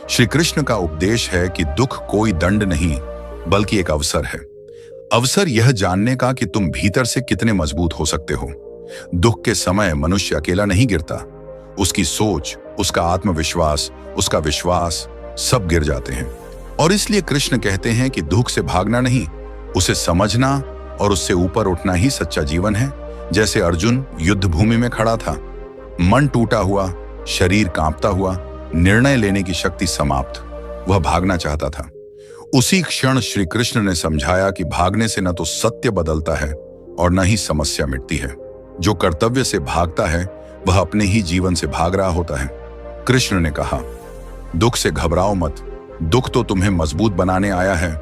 श्री कृष्ण का उपदेश है कि दुख कोई दंड नहीं बल्कि एक अवसर है। अवसर यह जानने का कि तुम भीतर से कितने मजबूत हो सकते हो। दुख के समय मनुष्य अकेला नहीं गिरता, उसकी सोच, उसका आत्मविश्वास, उसका विश्वास सब गिर जाते हैं। और इसलिए कृष्ण कहते हैं कि दुख से भागना नहीं, उसे समझना और उससे ऊपर उठना ही सच्चा जीवन है। जैसे अर्जुन युद्ध भूमि में खड़ा था, मन टूटा हुआ, शरीर कांपता हुआ, निर्णय लेने की शक्ति समाप्त, वह भागना चाहता था। उसी क्षण श्री कृष्ण ने समझाया कि भागने से न तो सत्य बदलता है और न ही समस्या मिटती है। जो कर्तव्य से भागता है वह अपने ही जीवन से भाग रहा होता है। कृष्ण ने कहा, दुख से घबराओ मत, दुख तो तुम्हें मजबूत बनाने आया है,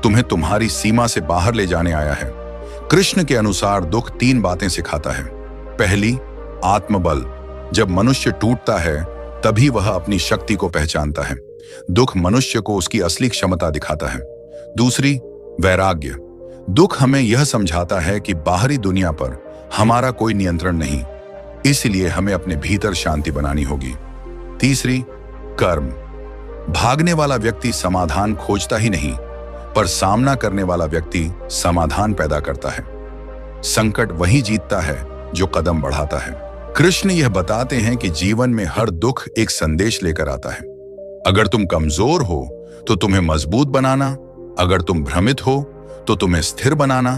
तुम्हें तुम्हारी सीमा से बाहर ले जाने आया है। कृष्ण के अनुसार दुख 3 बातें सिखाता है। पहली, आत्मबल। जब मनुष्य टूटता है तभी वह अपनी शक्ति को पहचानता है। दुख मनुष्य को उसकी असली क्षमता दिखाता है। दूसरी, वैराग्य। दुख हमें यह समझाता है कि बाहरी दुनिया पर हमारा कोई नियंत्रण नहीं, इसलिए हमें अपने भीतर शांति बनानी होगी। तीसरी, कर्म। भागने वाला व्यक्ति समाधान खोजता ही नहीं, पर सामना करने वाला व्यक्ति समाधान पैदा करता है। संकट वही जीतता है जो कदम बढ़ाता है। कृष्ण यह बताते हैं कि जीवन में हर दुख एक संदेश लेकर आता है। अगर तुम कमजोर हो तो तुम्हें मजबूत बनाना, अगर तुम भ्रमित हो तो तुम्हें स्थिर बनाना,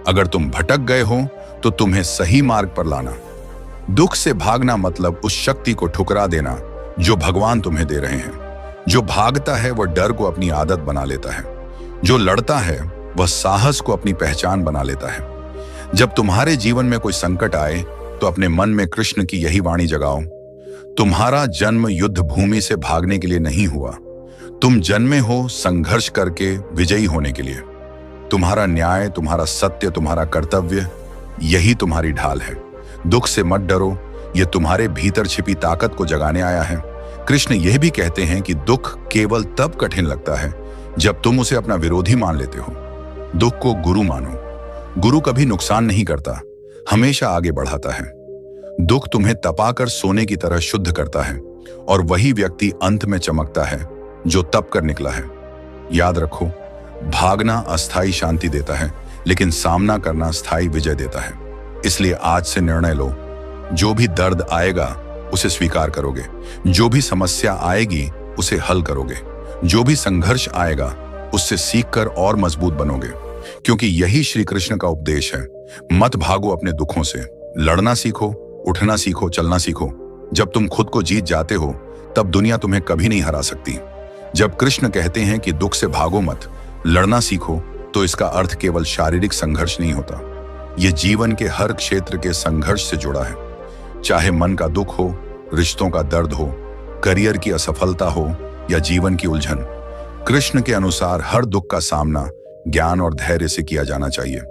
अगर तुम भटक गए हो तो तुम्हें सही मार्ग पर लाना। दुख से भागना मतलब उस शक्ति को ठुकरा देना जो भगवान तुम्हें दे रहे हैं। जो भागता है वह डर को अपनी आदत बना लेता है, जो लड़ता है वह साहस को अपनी पहचान बना लेता है। जब तुम्हारे जीवन में कोई संकट आए तो अपने मन में कृष्ण की यही वाणी जगाओ, तुम्हारा जन्म युद्ध भूमि से भागने के लिए नहीं हुआ, तुम जन्मे हो संघर्ष करके विजयी होने के लिए। तुम्हारा न्याय, तुम्हारा सत्य, तुम्हारा कर्तव्य, यही तुम्हारी ढाल है। दुख से मत डरो, यह तुम्हारे भीतर छिपी ताकत को जगाने आया है। कृष्ण यह भी कहते हैं कि दुख केवल तब कठिन लगता है जब तुम उसे अपना विरोधी मान लेते हो। दुख को गुरु मानो। गुरु कभी नुकसान नहीं करता, हमेशा आगे बढ़ाता है। दुख तुम्हें तपाकर सोने की तरह शुद्ध करता है और वही व्यक्ति अंत में चमकता है जो तप कर निकला है। याद रखो, भागना अस्थाई शांति देता है, लेकिन सामना करना स्थायी विजय देता है। इसलिए आज से निर्णय लो, जो भी दर्द आएगा उसे स्वीकार करोगे, जो भी समस्या आएगी उसे हल करोगे, जो भी संघर्ष आएगा उससे सीखकर और मजबूत बनोगे। क्योंकि यही श्री कृष्ण का उपदेश है। मत भागो अपने दुखों से, लड़ना सीखो, उठना सीखो, चलना सीखो। जब तुम खुद को जीत जाते हो तब दुनिया तुम्हें कभी नहीं हरा सकती। जब कृष्ण कहते हैं कि दुख से भागो मत, लड़ना सीखो, तो इसका अर्थ केवल शारीरिक संघर्ष नहीं होता, यह जीवन के हर क्षेत्र के संघर्ष से जुड़ा है। चाहे मन का दुख हो, रिश्तों का दर्द हो, करियर की असफलता हो या जीवन की उलझन, कृष्ण के अनुसार हर दुख का सामना ज्ञान और धैर्य से किया जाना चाहिए।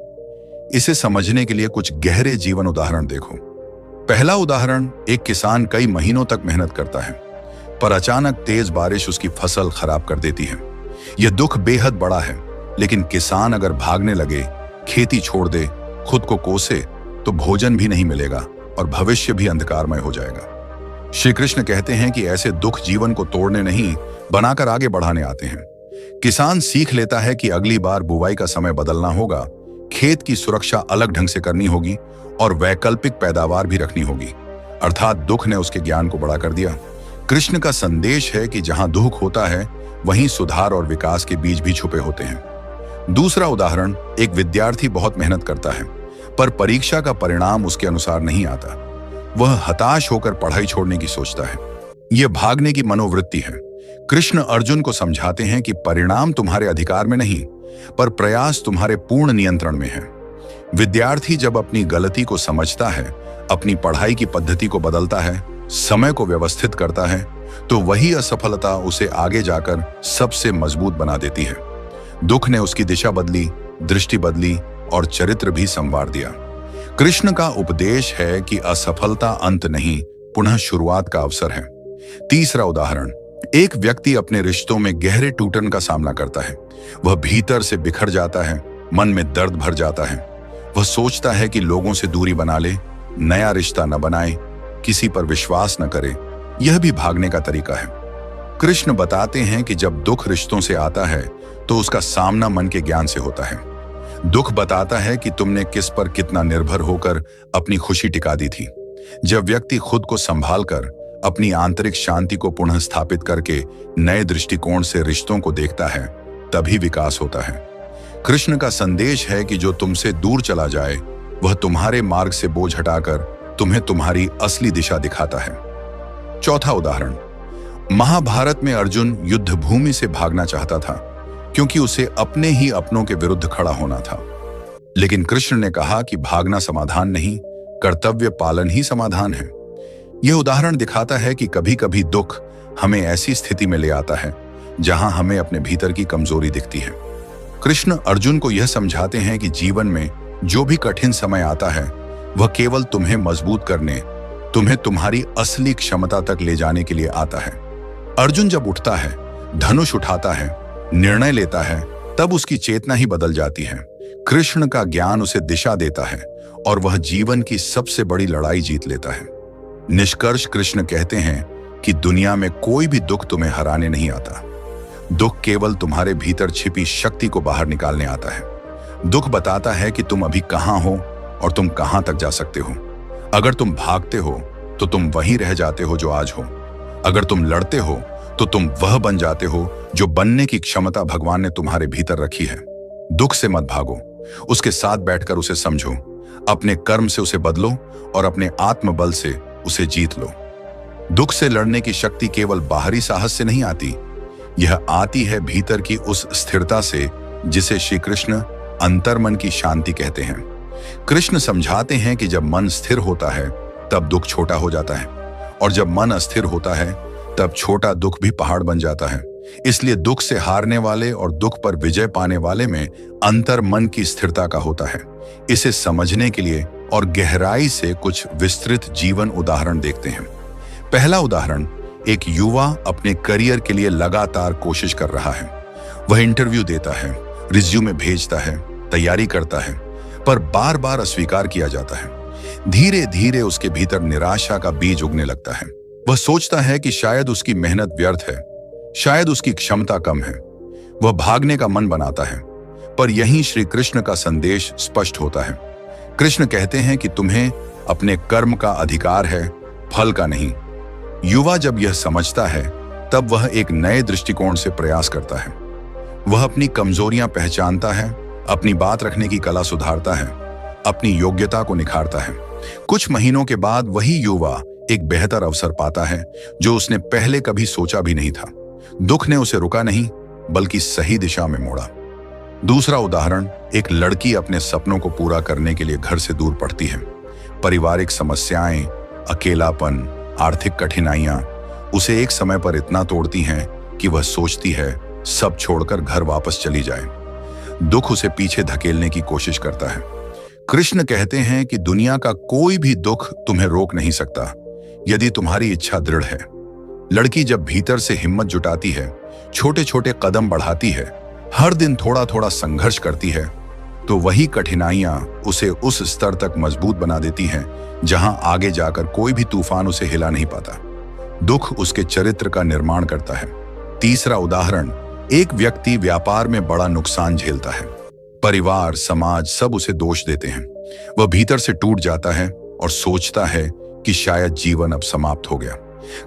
इसे समझने के लिए कुछ गहरे जीवन उदाहरण देखो। पहला उदाहरण, एक किसान कई महीनों तक मेहनत करता है, पर अचानक तेज बारिश उसकी फसल खराब कर देती है। यह दुख बेहद बड़ा है, लेकिन किसान अगर भागने लगे, खेती छोड़ दे, खुद को कोसे, तो भोजन भी नहीं मिलेगा और भविष्य भी अंधकारमय हो जाएगा। श्री कृष्ण कहते हैं कि ऐसे दुख जीवन को तोड़ने नहीं, बनाकर आगे बढ़ाने आते हैं। किसान सीख लेता है कि अगली बार बुवाई का समय बदलना होगा, खेत की सुरक्षा अलग ढंग से करनी होगी और वैकल्पिक पैदावार भी रखनी होगी। अर्थात दुख ने उसके ज्ञान को बड़ा कर दिया। कृष्ण का संदेश है कि जहां दुख होता है वहीं सुधार और विकास के बीज भी छुपे होते हैं। दूसरा उदाहरण, एक विद्यार्थी बहुत मेहनत करता है, पर परीक्षा का परिणाम उसके अनुसार नहीं आता। वह हताश होकर पढ़ाई छोड़ने की सोचता है। यह भागने की मनोवृत्ति है। कृष्ण अर्जुन को समझाते हैं कि परिणाम तुम्हारे अधिकार में नहीं, पर प्रयास तुम्हारे पूर्ण नियंत्रण में है। विद्यार्थी जब अपनी गलती को समझता है, अपनी पढ़ाई की पद्धति को बदलता है, समय को व्यवस्थित करता है, तो वही असफलता उसे आगे जाकर सबसे मजबूत बना देती है। दुख ने उसकी दिशा बदली, दृष्टि बदली और चरित्र भी संवार दिया। कृष्ण का उपदेश है कि असफलता अंत नहीं, पुनः शुरुआत का अवसर है। तीसरा उदाहरण, एक व्यक्ति अपने रिश्तों में गहरे टूटन का सामना करता है। वह भीतर से बिखर जाता है, मन में दर्द भर जाता है। वह सोचता है कि लोगों से दूरी बना ले, नया रिश्ता न बनाए, किसी पर विश्वास न करे। यह भी भागने का तरीका है। कृष्ण बताते हैं कि जब दुख रिश्तों से आता है तो उसका सामना मन के ज्ञान से होता है। दुख बताता है कि तुमने किस पर कितना निर्भर होकर अपनी खुशी टिका दी थी। जब व्यक्ति खुद को संभाल कर अपनी आंतरिक शांति को पुनः स्थापित करके नए दृष्टिकोण से रिश्तों को देखता है, तभी विकास होता है। कृष्ण का संदेश है कि जो तुमसे दूर चला जाए वह तुम्हारे मार्ग से बोझ हटाकर तुम्हें तुम्हारी असली दिशा दिखाता है। चौथा उदाहरण, महाभारत में अर्जुन युद्ध भूमि से भागना चाहता था क्योंकि उसे अपने ही अपनों के विरुद्ध खड़ा होना था। लेकिन कृष्ण ने कहा कि भागना समाधान नहीं, कर्तव्य पालन ही समाधान है। यह उदाहरण दिखाता है कि कभी कभी दुख हमें ऐसी स्थिति में ले आता है जहां हमें अपने भीतर की कमजोरी दिखती है। कृष्ण अर्जुन को यह समझाते हैं कि जीवन में जो भी कठिन समय आता है वह केवल तुम्हें मजबूत करने, तुम्हें तुम्हारी असली क्षमता तक ले जाने के लिए आता है। अर्जुन जब उठता है, धनुष उठाता है, निर्णय लेता है, तब उसकी चेतना ही बदल जाती है। कृष्ण का ज्ञान उसे दिशा देता है और वह जीवन की सबसे बड़ी लड़ाई जीत लेता है। निष्कर्ष, कृष्ण कहते हैं कि दुनिया में कोई भी दुख तुम्हें हराने नहीं आता। दुख केवल तुम्हारे भीतर छिपी शक्ति को बाहर निकालने आता है। दुख बताता है कि तुम अभी कहां हो और तुम कहां तक जा सकते हो। अगर तुम भागते हो तो तुम वहीं रह जाते हो जो आज हो। अगर तुम लड़ते हो तो तुम वह बन जाते हो जो बनने की क्षमता भगवान ने तुम्हारे भीतर रखी है। दुख से मत भागो, उसके साथ बैठकर उसे समझो, अपने कर्म से उसे बदलो और अपने आत्मबल से उसे जीत लो। दुख से लड़ने की शक्ति केवल बाहरी साहस से नहीं आती, यह आती है भीतर की उस स्थिरता से जिसे श्री कृष्ण अंतर्मन की शांति कहते हैं। कृष्ण समझाते हैं कि जब मन स्थिर होता है तब दुख छोटा हो जाता है, और जब मन अस्थिर होता है तब छोटा दुख भी पहाड़ बन जाता है। इसलिए दुख से हारने वाले और दुख पर विजय पाने वाले में अंतर मन की स्थिरता का होता है। इसे समझने के लिए और गहराई से कुछ विस्तृत जीवन उदाहरण देखते हैं। पहला उदाहरण, एक युवा अपने करियर के लिए लगातार कोशिश कर रहा है। वह इंटरव्यू देता है, रिज्यूमे भेजता है, तैयारी करता है, पर बार बार अस्वीकार किया जाता है। धीरे धीरे उसके भीतर निराशा का बीज उगने लगता है। वह सोचता है कि शायद उसकी मेहनत व्यर्थ है, शायद उसकी क्षमता कम है। वह भागने का मन बनाता है, पर यहीं श्री कृष्ण का संदेश स्पष्ट होता है। कृष्ण कहते हैं कि तुम्हें अपने कर्म का अधिकार है, फल का नहीं। युवा जब यह समझता है तब वह एक नए दृष्टिकोण से प्रयास करता है। वह अपनी कमजोरियां पहचानता है, अपनी बात रखने की कला सुधारता है, अपनी योग्यता को निखारता है। कुछ महीनों के बाद वही युवा एक बेहतर अवसर पाता है जो उसने पहले कभी सोचा भी नहीं था। दुख ने उसे रुका नहीं, बल्कि सही दिशा में मोड़ा। दूसरा उदाहरण, एक लड़की अपने सपनों को पूरा करने के लिए घर से दूर पड़ती है। पारिवारिक समस्याएं, अकेलापन, आर्थिक कठिनाइयां उसे एक समय पर इतना तोड़ती हैं कि वह सोचती है सब छोड़कर घर वापस चली जाए। दुख उसे पीछे धकेलने की कोशिश करता है। कृष्ण कहते हैं कि दुनिया का कोई भी दुख तुम्हें रोक नहीं सकता यदि तुम्हारी इच्छा दृढ़ है। लड़की जब भीतर से हिम्मत जुटाती है, छोटे छोटे कदम बढ़ाती है, हर दिन थोड़ा थोड़ा संघर्ष करती है, तो वही कठिनाइयां उसे उस स्तर तक मजबूत बना देती हैं जहां आगे जाकर कोई भी तूफान उसे हिला नहीं पाता। दुख उसके चरित्र का निर्माण करता है। तीसरा उदाहरण, एक व्यक्ति व्यापार में बड़ा नुकसान झेलता है। परिवार, समाज सब उसे दोष देते हैं। वह भीतर से टूट जाता है और सोचता है कि शायद जीवन अब समाप्त हो गया।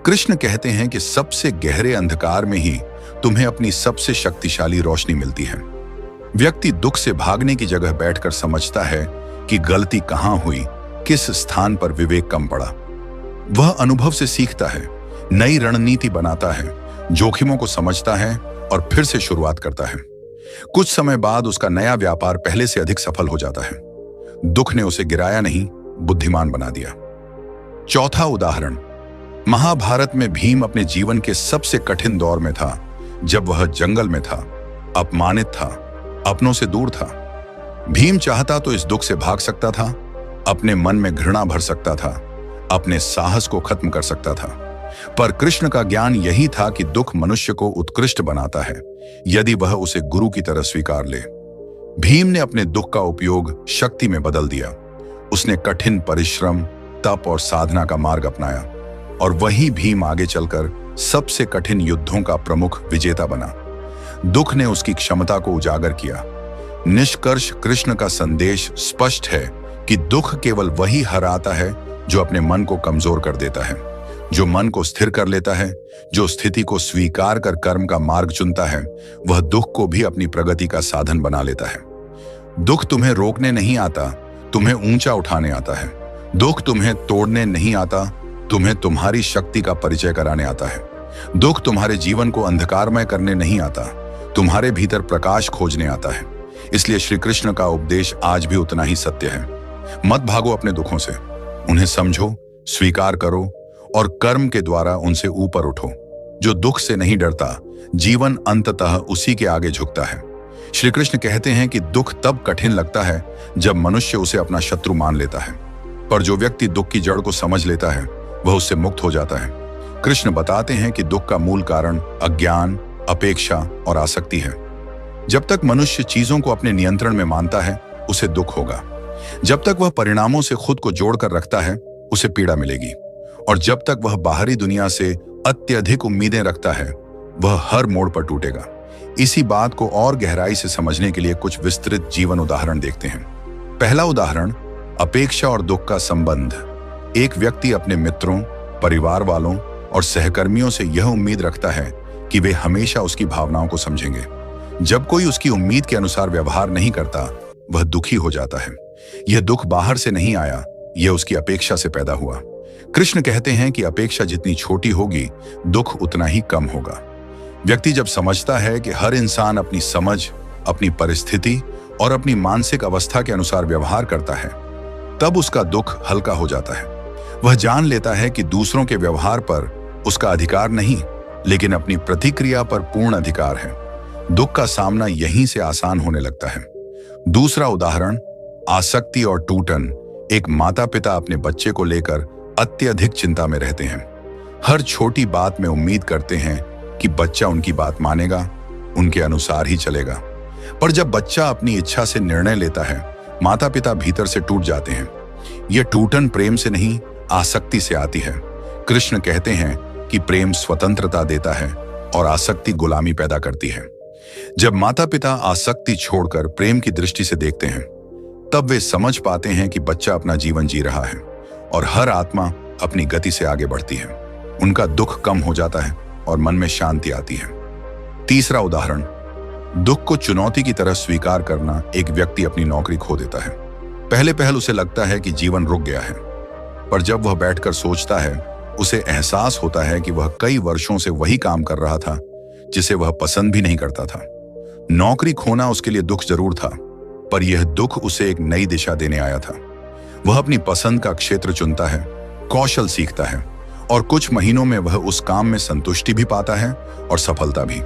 कृष्ण कहते हैं कि सबसे गहरे अंधकार में ही तुम्हें अपनी सबसे शक्तिशाली रोशनी मिलती है। व्यक्ति दुख से भागने की जगह बैठकर समझता है कि गलती कहां हुई, किस स्थान पर विवेक कम पड़ा। वह अनुभव से सीखता है, नई रणनीति बनाता है, जोखिमों को समझता है और फिर से शुरुआत करता है। कुछ समय बाद उसका नया व्यापार पहले से अधिक सफल हो जाता है। दुख ने उसे गिराया नहीं, बुद्धिमान बना दिया। चौथा उदाहरण, महाभारत में भीम अपने जीवन के सबसे कठिन दौर में था, जब वह जंगल में था, अपमानित था, अपनों से दूर था। भीम चाहता तो इस दुख से भाग सकता था, अपने मन में घृणा भर सकता था, अपने साहस को खत्म कर सकता था। पर कृष्ण का ज्ञान यही था कि दुख मनुष्य को उत्कृष्ट बनाता है यदि वह उसे गुरु की तरह स्वीकार ले। भीम ने अपने दुख का उपयोग शक्ति में बदल दिया। उसने कठिन परिश्रम, तप और साधना का मार्ग अपनाया। और वही भीम आगे चलकर सबसे कठिन युद्धों का प्रमुख विजेता बना। दुख ने उसकी क्षमता को उजागर किया। निष्कर्ष कृष्ण का संदेश स्पष्ट है कि दुख केवल वही हराता है जो अपने मन को कमजोर कर देता है, जो मन को स्थिर कर लेता है, जो स्थिति को स्वीकार कर कर्म का मार्ग चुनता है, वह दुख को भी अपनी प्रगति का साधन बना लेता है। दुख तुम्हें रोकने नहीं आता, तुम्हें ऊंचा उठाने आता है। दुख तुम्हें तोड़ने नहीं आता, तुम्हें तुम्हारी शक्ति का परिचय कराने आता है। दुख तुम्हारे जीवन को अंधकारमय करने नहीं आता, तुम्हारे भीतर प्रकाश खोजने आता है। इसलिए श्री कृष्ण का उपदेश आज भी उतना ही सत्य है। मत भागो अपने दुखों से, उन्हें समझो, स्वीकार करो और कर्म के द्वारा उनसे ऊपर उठो। जो दुख से नहीं डरता, जीवन अंततः उसी के आगे झुकता है। श्री कृष्ण कहते हैं कि दुख तब कठिन लगता है जब मनुष्य उसे अपना शत्रु मान लेता है, पर जो व्यक्ति दुख की जड़ को समझ लेता है वह उससे मुक्त हो जाता है। कृष्ण बताते हैं कि दुख का मूल कारण अज्ञान, अपेक्षा और आसक्ति है। जब तक मनुष्य चीजों को अपने नियंत्रण में मानता है, उसे दुख होगा। जब तक वह परिणामों से खुद को जोड़कर रखता है, उसे पीड़ा मिलेगी। और जब तक वह बाहरी दुनिया से अत्यधिक उम्मीदें रखता है, वह हर मोड़ पर टूटेगा। इसी बात को और गहराई से समझने के लिए कुछ विस्तृत जीवन उदाहरण देखते हैं। पहला उदाहरण, अपेक्षा और दुख का संबंध। एक व्यक्ति अपने मित्रों, परिवार वालों और सहकर्मियों से यह उम्मीद रखता है कि वे हमेशा उसकी भावनाओं को समझेंगे। जब कोई उसकी उम्मीद के अनुसार व्यवहार नहीं करता, वह दुखी हो जाता है। यह दुख बाहर से नहीं आया, यह उसकी अपेक्षा से पैदा हुआ। कृष्ण कहते हैं कि अपेक्षा जितनी छोटी होगी, दुख उतना ही कम होगा। व्यक्ति जब समझता है कि हर इंसान अपनी समझ, अपनी परिस्थिति और अपनी मानसिक अवस्था के अनुसार व्यवहार करता है, तब उसका दुख हल्का हो जाता है। वह जान लेता है कि दूसरों के व्यवहार पर उसका अधिकार नहीं, लेकिन अपनी प्रतिक्रिया पर पूर्ण अधिकार है। दुख का सामना यहीं से आसान होने लगता है। दूसरा उदाहरण, आसक्ति और टूटन। एक माता पिता अपने बच्चे को लेकर अत्यधिक चिंता में रहते हैं। हर छोटी बात में उम्मीद करते हैं कि बच्चा उनकी बात मानेगा, उनके अनुसार ही चलेगा। पर जब बच्चा अपनी इच्छा से निर्णय लेता है, माता पिता भीतर से टूट जाते हैं। यह टूटन प्रेम से नहीं, आसक्ति से आती है। कृष्ण कहते हैं कि प्रेम स्वतंत्रता देता है और आसक्ति गुलामी पैदा करती है। जब माता पिता आसक्ति छोड़कर प्रेम की दृष्टि से देखते हैं, तब वे समझ पाते हैं कि बच्चा अपना जीवन जी रहा है और हर आत्मा अपनी गति से आगे बढ़ती है। उनका दुख कम हो जाता है और मन में शांति आती है। तीसरा उदाहरण, दुख को चुनौती की तरह स्वीकार करना। एक व्यक्ति अपनी नौकरी खो देता है। पहले पहल उसे लगता है कि जीवन रुक गया है, पर जब वह बैठकर सोचता है, उसे एहसास होता है कि वह कई वर्षों से वही काम कर रहा था जिसे वह पसंद भी नहीं करता था। नौकरी खोना उसके लिए दुख जरूर था, पर यह दुख उसे एक नई दिशा देने आया था। वह अपनी पसंद का क्षेत्र चुनता है, कौशल सीखता है और कुछ महीनों में वह उस काम में संतुष्टि भी पाता है और सफलता भी।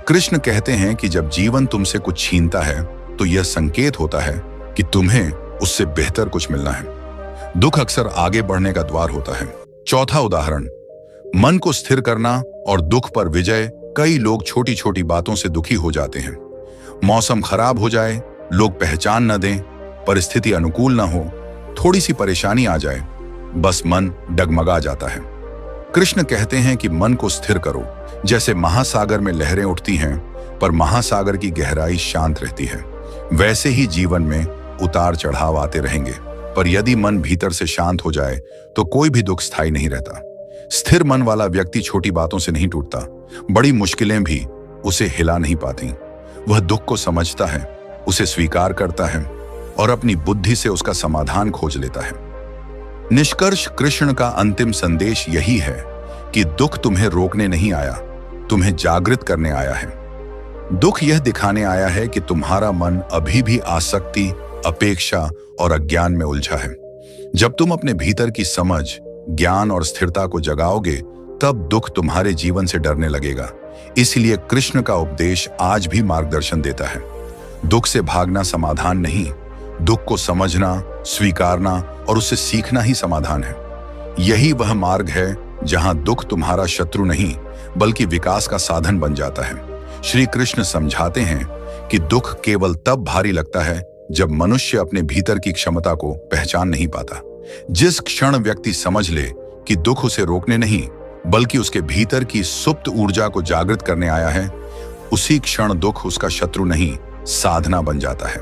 कृष्ण कहते हैं कि जब जीवन तुमसे कुछ छीनता है, तो यह संकेत होता है कि तुम्हें उससे बेहतर कुछ मिलना है। दुख अक्सर आगे बढ़ने का द्वार होता है। चौथा उदाहरण, मन को स्थिर करना और दुख पर विजय। कई लोग छोटी छोटी बातों से दुखी हो जाते हैं। मौसम खराब हो जाए, लोग पहचान न दें, परिस्थिति अनुकूल न हो, थोड़ी सी परेशानी आ जाए, बस मन डगमगा जाता है। कृष्ण कहते हैं कि मन को स्थिर करो। जैसे महासागर में लहरें उठती हैं, पर महासागर की गहराई शांत रहती है, वैसे ही जीवन में उतार चढ़ाव आते रहेंगे। पर यदि मन भीतर से शांत हो जाए, तो कोई भी दुख स्थायी नहीं रहता। स्थिर मन वाला व्यक्ति छोटी बातों से नहीं टूटता, बड़ी मुश्किलें भी उसे हिला नहीं पाती। वह दुख को समझता है, उसे स्वीकार करता है और अपनी बुद्धि से उसका समाधान खोज लेता है। निष्कर्ष, कृष्ण का अंतिम संदेश यही है कि दुख तुम्हें रोकने नहीं आया, तुम्हें जागृत करने आया है। दुख यह दिखाने आया है कि तुम्हारा मन अभी भी आसक्ति, अपेक्षा और अज्ञान में उलझा है। जब तुम अपने भीतर की समझ, ज्ञान और स्थिरता को जगाओगे, तब दुख तुम्हारे जीवन से डरने लगेगा। इसलिए कृष्ण का उपदेश आज भी मार्गदर्शन देता है। दुख से भागना समाधान नहीं, दुख को समझना, स्वीकारना और उससे सीखना ही समाधान है। यही वह मार्ग है जहां दुख तुम्हारा शत्रु नहीं, बल्कि विकास का साधन बन जाता है। श्री कृष्ण समझाते हैं कि दुख केवल तब भारी लगता है जब मनुष्य अपने भीतर की क्षमता को पहचान नहीं पाता। जिस क्षण व्यक्ति समझ ले कि दुख उसे रोकने नहीं बल्कि उसके भीतर की सुप्त ऊर्जा को जागृत करने आया है, उसी क्षण दुख उसका शत्रु नहीं, साधना बन जाता है।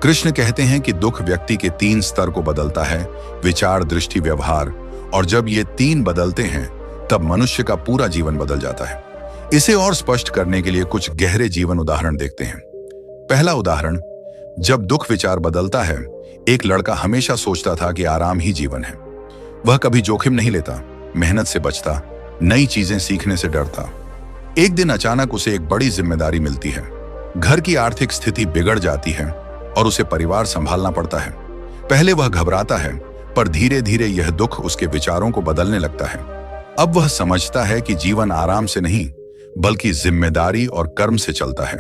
कृष्ण कहते हैं कि दुख व्यक्ति के 3 स्तर को बदलता है, विचार, दृष्टि, व्यवहार, और जब ये 3 बदलते हैं तब मनुष्य का पूरा जीवन बदल जाता है। इसे और स्पष्ट करने के लिए कुछ गहरे जीवन उदाहरण देखते हैं। पहला उदाहरण, जब दुख विचार बदलता है। एक लड़का हमेशा सोचता था कि आराम ही जीवन है। वह कभी जोखिम नहीं लेता, मेहनत से बचता, नई चीजें सीखने से डरता। एक दिन अचानक उसे एक बड़ी जिम्मेदारी मिलती है। घर की आर्थिक स्थिति बिगड़ जाती है और उसे परिवार संभालना पड़ता है। पहले वह घबराता है, पर धीरे धीरे यह दुख उसके विचारों को बदलने लगता है। अब वह समझता है कि जीवन आराम से नहीं बल्कि जिम्मेदारी और कर्म से चलता है।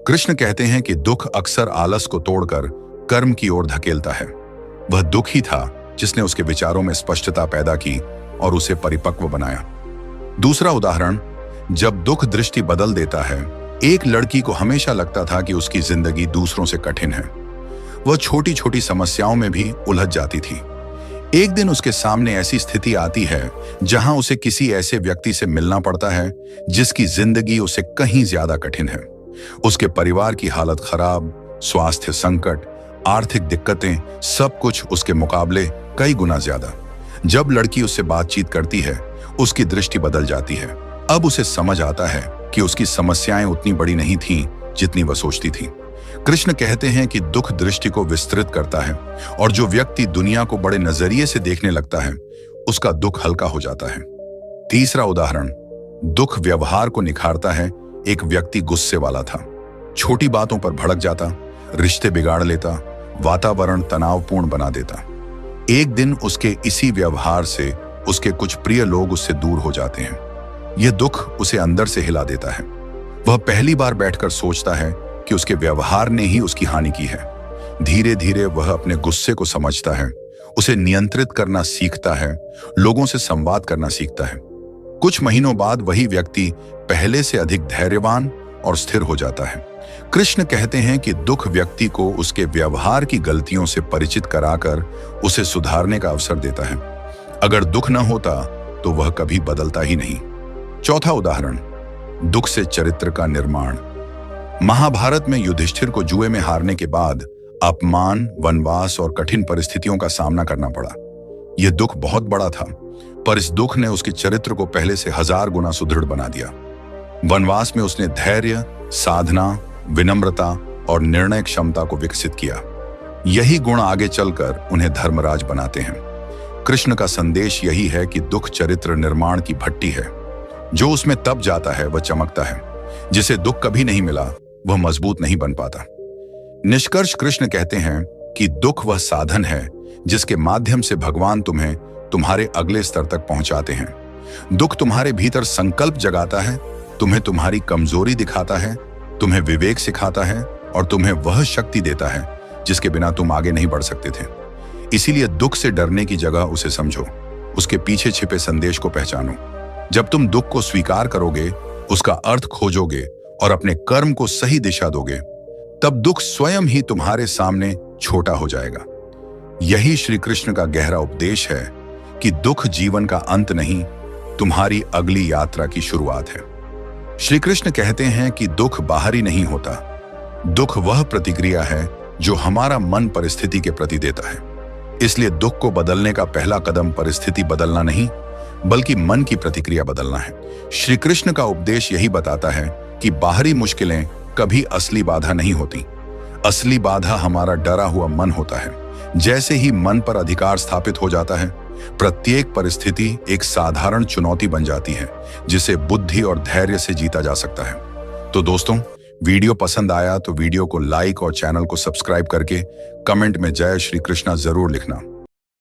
कृष्ण कहते हैं कि दुख अक्सर आलस को तोड़कर कर्म की ओर धकेलता है। वह दुख ही था जिसने उसके विचारों में स्पष्टता पैदा की और उसे परिपक्व बनाया। दूसरा उदाहरण, जब दुख दृष्टि बदल देता है। एक लड़की को हमेशा लगता था कि उसकी जिंदगी दूसरों से कठिन है। वह छोटी छोटी समस्याओं में भी उलझ जाती थी। एक दिन उसके सामने ऐसी स्थिति आती है जहां उसे किसी ऐसे व्यक्ति से मिलना पड़ता है जिसकी जिंदगी उसे कहीं ज्यादा कठिन है। उसके परिवार की हालत खराब, स्वास्थ्य संकट, आर्थिक दिक्कतें, सब कुछ उसके मुकाबले कई गुना ज्यादा। जब लड़की उससे बातचीत करती है, उसकी दृष्टि बदल जाती है। अब उसे समझ आता है कि उसकी समस्याएं उतनी बड़ी नहीं थीं जितनी वह सोचती थी। कृष्ण कहते हैं कि दुख दृष्टि को विस्तृत करता है और जो व्यक्ति दुनिया को बड़े नजरिए से देखने लगता है, उसका दुख हल्का हो जाता है। तीसरा उदाहरण, दुख व्यवहार को निखारता है। एक व्यक्ति गुस्से वाला था, छोटी बातों पर भड़क जाता, रिश्ते बिगाड़ लेता, वातावरण तनावपूर्ण बना देता। एक दिन उसके इसी व्यवहार से उसके कुछ प्रिय लोग उससे दूर हो जाते हैं। यह दुख उसे अंदर से हिला देता है। वह पहली बार बैठकर सोचता है कि उसके व्यवहार ने ही उसकी हानि की है। धीरे धीरे वह अपने गुस्से को समझता है, उसे नियंत्रित करना सीखता है, लोगों से संवाद करना सीखता है। कुछ महीनों बाद वही व्यक्ति पहले से अधिक धैर्यवान और स्थिर हो जाता है। कृष्ण कहते हैं कि दुख व्यक्ति को उसके व्यवहार की गलतियों से परिचित कराकर उसे सुधारने का अवसर देता है। अगर दुख न होता तो वह कभी बदलता ही नहीं। चौथा उदाहरण, दुख से चरित्र का निर्माण। महाभारत में युधिष्ठिर को जुए में हारने के बाद अपमान, वनवास और कठिन परिस्थितियों का सामना करना पड़ा। यह दुख बहुत बड़ा था, पर इस दुख ने उसके चरित्र को पहले से 1000 गुना सुदृढ़ बना दिया। वनवास में उसने धैर्य, साधना, विनम्रता और निर्णय क्षमता को विकसित किया। यही गुण आगे चलकर उन्हें धर्मराज बनाते हैं। कृष्ण का संदेश यही है कि दुख चरित्र निर्माण की भट्टी है। जो उसमें तप जाता है वह चमकता है, जिसे दुख कभी नहीं मिला वह मजबूत नहीं बन पाता। निष्कर्ष, कृष्ण कहते हैं कि दुख वह साधन है जिसके माध्यम से भगवान तुम्हें तुम्हारे अगले स्तर तक पहुंचाते हैं। दुख तुम्हारे भीतर संकल्प जगाता है, तुम्हें तुम्हारी कमजोरी दिखाता है, तुम्हें विवेक सिखाता है और तुम्हें वह शक्ति देता है जिसके बिना तुम आगे नहीं बढ़ सकते थे। इसीलिए दुख से डरने की जगह उसे समझो, उसके पीछे छिपे संदेश को पहचानो। जब तुम दुख को स्वीकार करोगे, उसका अर्थ खोजोगे और अपने कर्म को सही दिशा दोगे, तब दुख स्वयं ही तुम्हारे सामने छोटा हो जाएगा। यही श्री कृष्ण का गहरा उपदेश है कि दुख जीवन का अंत नहीं, तुम्हारी अगली यात्रा की शुरुआत है। श्री कृष्ण कहते हैं कि दुख बाहरी नहीं होता, दुख वह प्रतिक्रिया है जो हमारा मन परिस्थिति के प्रति देता है। इसलिए दुख को बदलने का पहला कदम परिस्थिति बदलना नहीं बल्कि मन की प्रतिक्रिया बदलना है। श्री कृष्ण का उपदेश यही बताता है कि बाहरी मुश्किलें कभी असली बाधा नहीं होती। असली बाधा हमारा डरा हुआ मन होता है। जैसे ही मन पर अधिकार स्थापित हो जाता है, प्रत्येक परिस्थिति एक साधारण चुनौती बन जाती है जिसे बुद्धि और धैर्य से जीता जा सकता है। तो दोस्तों, वीडियो पसंद आया तो वीडियो को लाइक और चैनल को सब्सक्राइब करके कमेंट में जय श्री कृष्णा जरूर लिखना।